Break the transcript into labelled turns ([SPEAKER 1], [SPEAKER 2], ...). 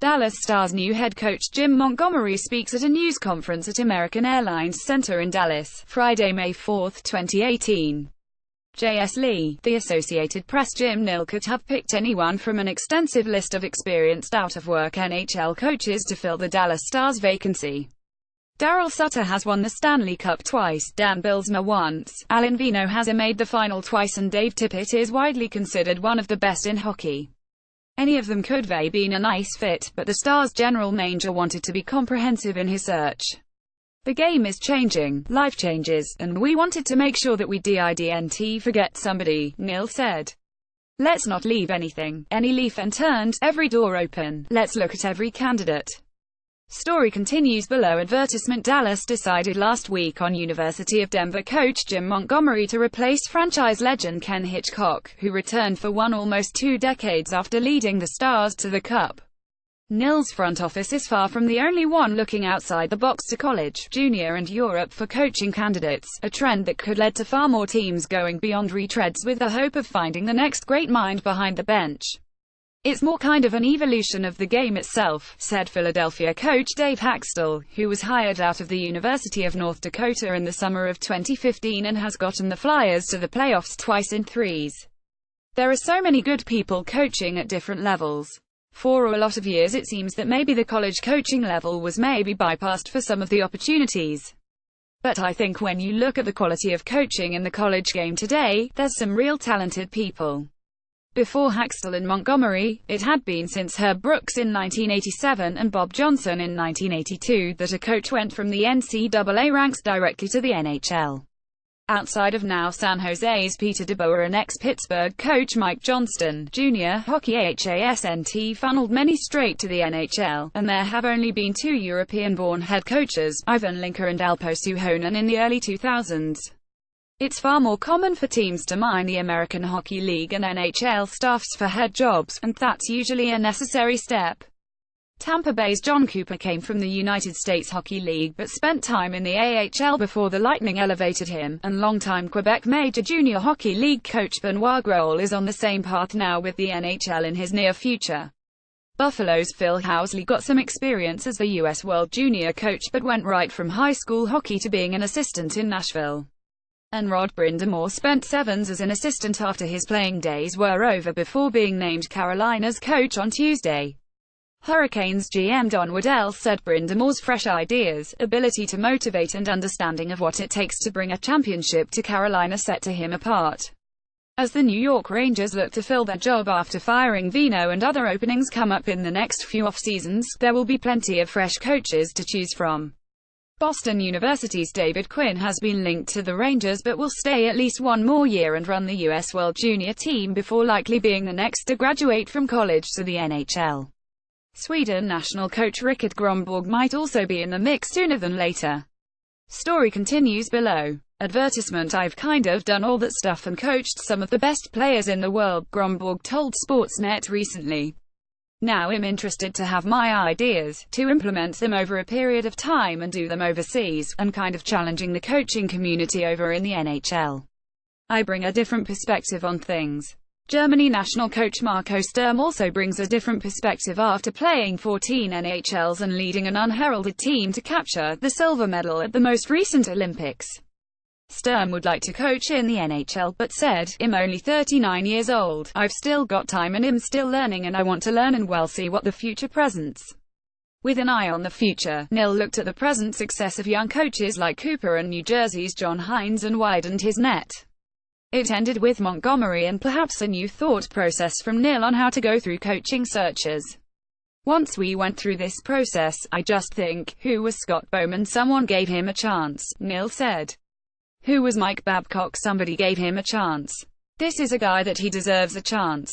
[SPEAKER 1] Dallas Stars new head coach Jim Montgomery speaks at a news conference at American Airlines Center in Dallas, Friday, May 4, 2018. J.S. Lee, the Associated Press. Jim Nill could have picked anyone from an extensive list of experienced out-of-work NHL coaches to fill the Dallas Stars vacancy. Darryl Sutter has won the Stanley Cup twice, Dan Bylsma once, Alain Vigneault has made the final twice, and Dave Tippett is widely considered one of the best in hockey. Any of them could have been a nice fit, but the Stars general manager wanted to be comprehensive in his search. The game is changing, life changes, and we wanted to make sure that we didn't forget somebody, Nill said. Let's not leave any leaf unturned, every door open. Let's look at every candidate. Story continues below. Advertisement. Dallas decided last week on University of Denver coach Jim Montgomery to replace franchise legend Ken Hitchcock, who returned for almost 2 decades after leading the Stars to the Cup. Nill's front office is far from the only one looking outside the box to college, junior and Europe for coaching candidates, a trend that could lead to far more teams going beyond retreads with the hope of finding the next great mind behind the bench. It's more kind of an evolution of the game itself, said Philadelphia coach Dave Hakstol, who was hired out of the University of North Dakota in the summer of 2015 and has gotten the Flyers to the playoffs twice in threes. There are so many good people coaching at different levels. For a lot of years it seems that maybe the college coaching level was maybe bypassed for some of the opportunities. But I think when you look at the quality of coaching in the college game today, there's some real talented people. Before Hakstol and Montgomery, it had been since Herb Brooks in 1987 and Bob Johnson in 1982 that a coach went from the NCAA ranks directly to the NHL. Outside of now San Jose's Peter DeBoer and ex-Pittsburgh coach Mike Johnston, Jr., hockey AHASNT funneled many straight to the NHL, and there have only been 2 European-born head coaches, Ivan Linka and Alpo Suhonen, in the early 2000s. It's far more common for teams to mine the American Hockey League and NHL staffs for head jobs, and that's usually a necessary step. Tampa Bay's John Cooper came from the United States Hockey League but spent time in the AHL before the Lightning elevated him, and longtime Quebec Major Junior Hockey League coach Benoit Grohl is on the same path now with the NHL in his near future. Buffalo's Phil Housley got some experience as the U.S. World Junior coach but went right from high school hockey to being an assistant in Nashville. And Rod Brind'Amour spent 7 as an assistant after his playing days were over before being named Carolina's coach on Tuesday. Hurricanes GM Don Waddell said Brind'Amour's fresh ideas, ability to motivate and understanding of what it takes to bring a championship to Carolina set to him apart. As the New York Rangers look to fill their job after firing Vigneault and other openings come up in the next few off-seasons, there will be plenty of fresh coaches to choose from. Boston University's David Quinn has been linked to the Rangers but will stay at least 1 more year and run the U.S. World Junior team before likely being the next to graduate from college to the NHL. Sweden national coach Rickard Gromborg might also be in the mix sooner than later. Story continues below. Advertisement. I've kind of done all that stuff and coached some of the best players in the world, Gromborg told Sportsnet recently. Now I'm interested to have my ideas, to implement them over a period of time and do them overseas, and kind of challenging the coaching community over in the NHL. I bring a different perspective on things. Germany national coach Marco Sturm also brings a different perspective after playing 14 NHLs and leading an unheralded team to capture the silver medal at the most recent Olympics. Sturm would like to coach in the NHL, but said, I'm only 39 years old, I've still got time and I'm still learning and I want to learn and we'll see what the future presents. With an eye on the future, Nill looked at the present success of young coaches like Cooper and New Jersey's John Hines and widened his net. It ended with Montgomery and perhaps a new thought process from Nill on how to go through coaching searches. Once we went through this process, I just think, who was Scott Bowman? Someone gave him a chance, Nill said. Who was Mike Babcock? Somebody gave him a chance. This is a guy that he deserves a chance.